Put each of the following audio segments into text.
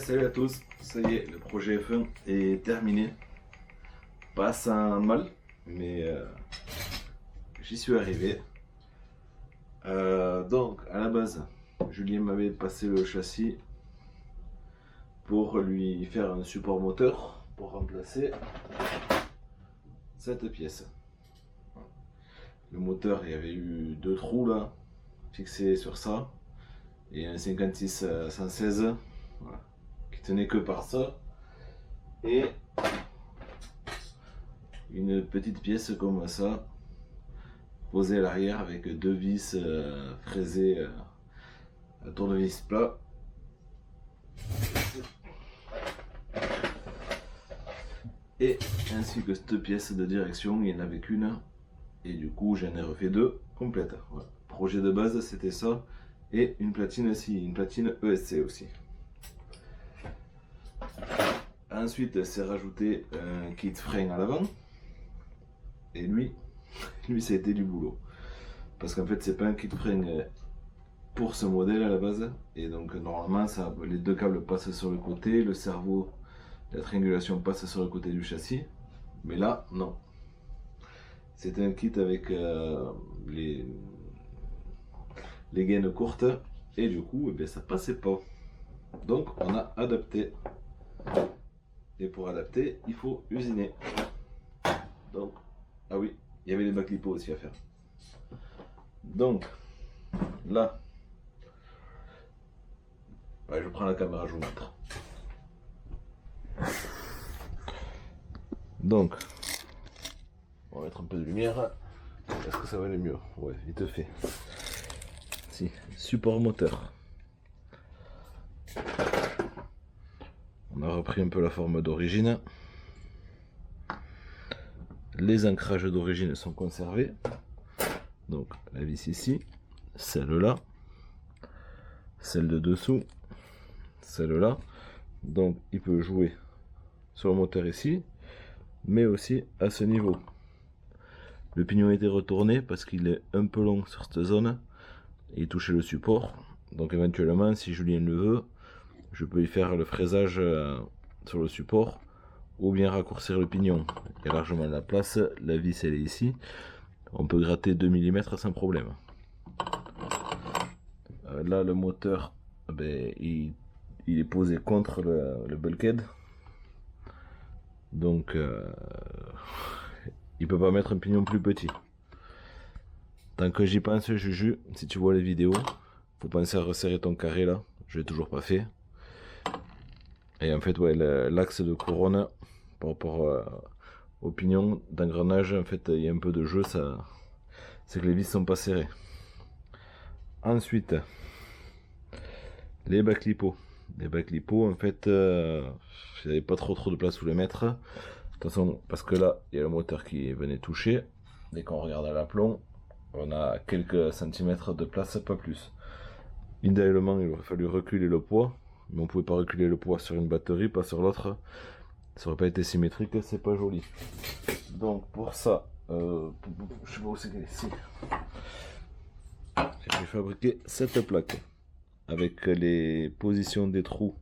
Salut à tous, ça y est, le projet F1 est terminé. Pas sans mal, mais j'y suis arrivé. Donc, à la base, Julien m'avait passé le châssis pour lui faire un support moteur pour remplacer cette pièce. Le moteur, il y avait eu deux trous là, fixés sur ça, et un 56 116 voilà, qui tenait que par ça, et une petite pièce comme ça, posée à l'arrière avec deux vis fraisées à tournevis plat. Et ainsi que cette pièce de direction, il n'y en avait qu'une. Et du coup, j'en ai refait deux complètes. Voilà. Projet de base, c'était ça. Et une platine aussi, une platine ESC aussi. Ensuite, c'est rajouté un kit frein à l'avant. Et lui, ça a été du boulot. Parce qu'en fait, c'est pas un kit frein pour ce modèle à la base. Et donc, normalement, les deux câbles passent sur le côté. Le cerveau, la triangulation passe sur le côté du châssis. Mais là, non. C'était un kit avec les gaines courtes. Et du coup, eh bien, ça passait pas. Donc, on a adapté. Et pour adapter, il faut usiner. Donc, ah oui, il y avait les bacs-lipo aussi à faire. Donc, là, ouais, je prends la caméra, je vous montre. Donc, on va mettre un peu de lumière. Est-ce que ça va aller mieux? Ouais, vite fait. Si, support moteur. On a repris un peu la forme d'origine. Les ancrages d'origine sont conservés. Donc, la vis ici, celle-là, celle de dessous, celle-là. Donc, il peut jouer sur le moteur ici, mais aussi à ce niveau. Le pignon a été retourné parce qu'il est un peu long sur cette zone et il touchait le support. Donc éventuellement, si Julien le veut, je peux y faire le fraisage sur le support ou bien raccourcir le pignon. Il y a largement la place, la vis elle est ici. On peut gratter 2 mm sans problème. Là, le moteur, ben, il est posé contre le bulkhead. Donc, il peut pas mettre un pignon plus petit. Tant que j'y pense, Juju, si tu vois les vidéos, faut penser à resserrer ton carré là. Je l'ai toujours pas fait. Et en fait, ouais, l'axe de couronne par rapport au pignon d'engrenage, en fait, il y a un peu de jeu. C'est que les vis sont pas serrées. Ensuite, les bacs-lipo. Les bacs-lipo, en fait, j'avais pas trop de place où les mettre. De toute façon, parce que là, il y a le moteur qui venait toucher. Dès qu'on regarde à l'aplomb, on a quelques centimètres de place, pas plus. Idéalement, il aurait fallu reculer le poids, mais on pouvait pas reculer le poids sur une batterie, pas sur l'autre. Ça aurait pas été symétrique, c'est pas joli. Donc pour ça, je sais pas où c'est qu'elle est ici. J'ai fabriqué cette plaque avec les positions des trous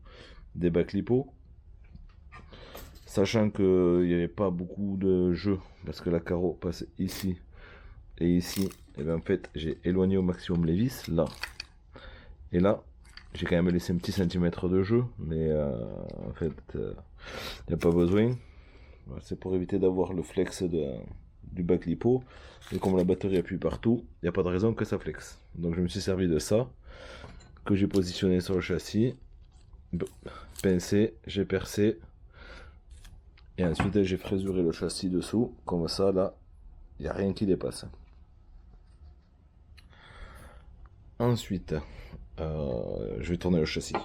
des bacs-lipo. Sachant qu'il n'y avait pas beaucoup de jeu, parce que la carreau passe ici et ici, et bien en fait j'ai éloigné au maximum les vis, là. Et là, j'ai quand même laissé un petit centimètre de jeu, mais en fait, il n'y a pas besoin. C'est pour éviter d'avoir le flex du bac-lipo. Et comme la batterie appuie partout, il n'y a pas de raison que ça flexe. Donc je me suis servi de ça, que j'ai positionné sur le châssis, pincé, j'ai percé. Et ensuite j'ai frésuré le châssis dessous, comme ça là, il n'y a rien qui dépasse. Ensuite, je vais tourner le châssis.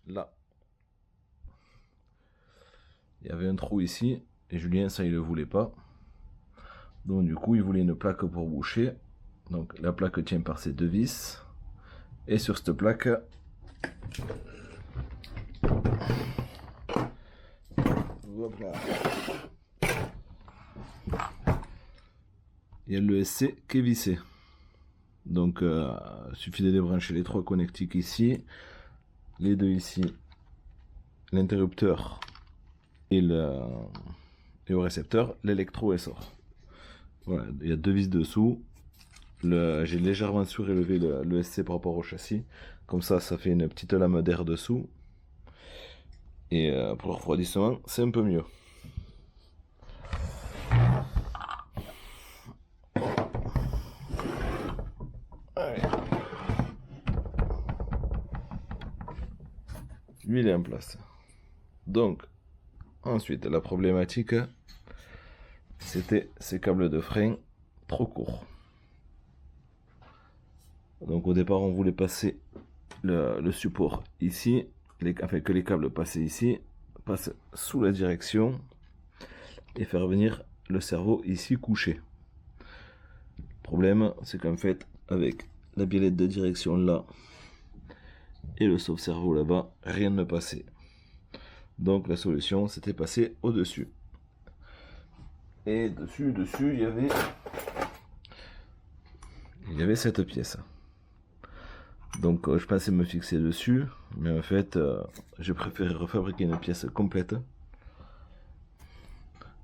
Là, il y avait un trou ici, et Julien ça il le voulait pas. Donc du coup il voulait une plaque pour boucher. Donc la plaque tient par ces deux vis. Et sur cette plaque, hop là, il y a le SC qui est vissé. Donc suffit de débrancher les 3 connectiques ici, les 2 ici, l'interrupteur et au récepteur, l'électro est sort. Voilà, il y a 2 vis dessous. J'ai légèrement surélevé le SC par rapport au châssis. Comme ça fait une petite lame d'air dessous. Et pour le refroidissement, c'est un peu mieux. Allez. L'huile est en place. Donc, ensuite, la problématique, c'était ces câbles de frein trop courts. Donc au départ, on voulait passer le support ici, que les câbles passent ici, passent sous la direction et faire venir le cerveau ici couché. Le problème, c'est qu'en fait, avec la biellette de direction là et le sauve-cerveau là-bas, rien ne passait. Donc la solution, c'était passer au-dessus. Et dessus, il y avait cette pièce. Donc je pensais me fixer dessus, mais en fait j'ai préféré refabriquer une pièce complète.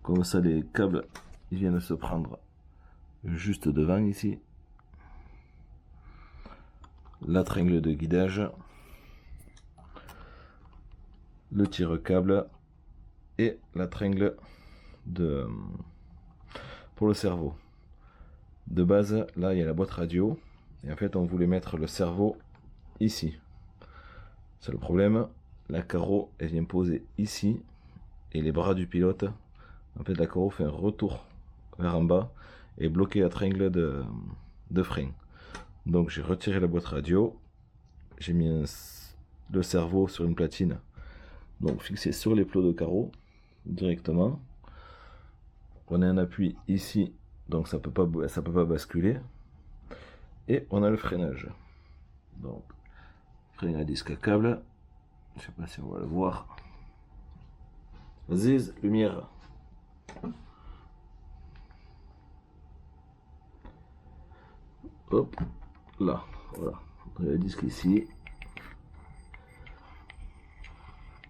Comme ça les câbles ils viennent se prendre juste devant ici. La tringle de guidage, le tire-câble et la tringle pour le cerveau. De base, là il y a la boîte radio. Et en fait, on voulait mettre le cerveau ici. C'est le problème. La carreau, elle vient poser ici. Et les bras du pilote, en fait, la carreau fait un retour vers en bas et bloquer la tringle de frein. Donc, j'ai retiré la boîte radio. J'ai mis le cerveau sur une platine. Donc, fixé sur les plots de carreau directement. On a un appui ici. Donc, ça peut pas basculer. Et on a le freinage. Donc, frein à disque à câble. Je sais pas si on va le voir. Ziz, lumière. Hop, là, voilà. On a le disque ici.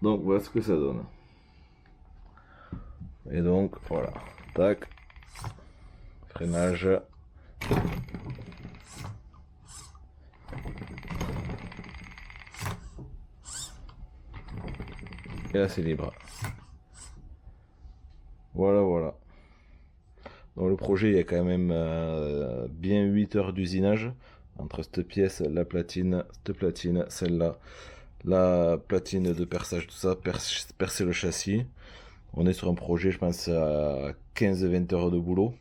Donc voilà ce que ça donne. Et donc voilà. Tac. Freinage. Et là c'est libre. Voilà, voilà. Dans le projet, il y a quand même bien 8 heures d'usinage entre cette pièce, la platine, cette platine, celle-là, la platine de perçage, tout ça, percer le châssis. On est sur un projet, je pense, à 15-20 heures de boulot,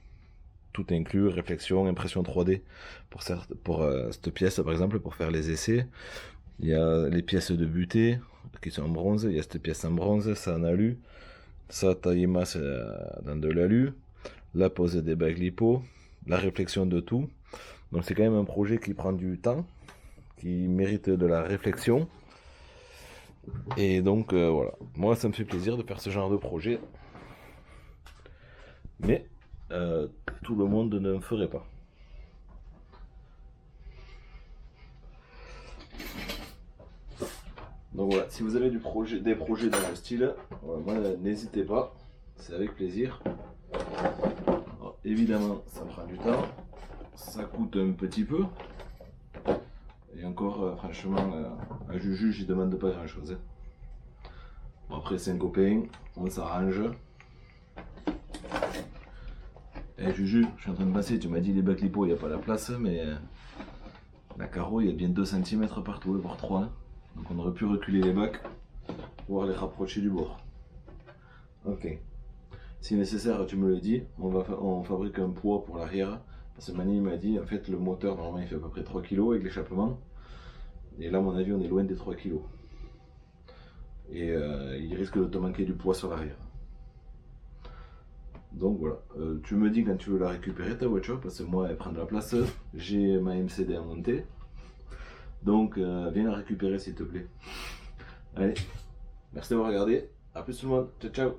tout inclus, réflexion, impression 3D pour cette pièce, par exemple, pour faire les essais. Il y a les pièces de butée qui sont en bronze, il y a cette pièce en bronze, ça en alu, ça taille masse dans de l'alu, la pose des bagues lipo, la réflexion de tout. Donc c'est quand même un projet qui prend du temps, qui mérite de la réflexion. Et donc voilà, moi ça me fait plaisir de faire ce genre de projet. Mais tout le monde ne le ferait pas. Donc voilà, si vous avez des projets dans le style, moi n'hésitez pas, c'est avec plaisir. Alors, évidemment, ça prend du temps, ça coûte un petit peu. Et encore, franchement, à Juju, j'y demande pas grand chose. Bon, après, c'est un copain, on s'arrange. Et Juju, je suis en train de passer, tu m'as dit les bacs lipo, il n'y a pas la place, mais la carreau, il y a bien 2 cm partout, voire 3. Hein. Donc on aurait pu reculer les bacs, pouvoir les rapprocher du bord. Ok. Si nécessaire, tu me le dis, on fabrique un poids pour l'arrière. Parce que Mani m'a dit, en fait, le moteur, normalement, il fait à peu près 3 kg avec l'échappement. Et là, à mon avis, on est loin des 3 kg. Et il risque de te manquer du poids sur l'arrière. Donc voilà, tu me dis quand tu veux la récupérer ta voiture, parce que moi elle prend de la place, j'ai ma MCD à monter. Donc viens la récupérer s'il te plaît. Allez, merci d'avoir regardé, à plus tout le monde, ciao ciao.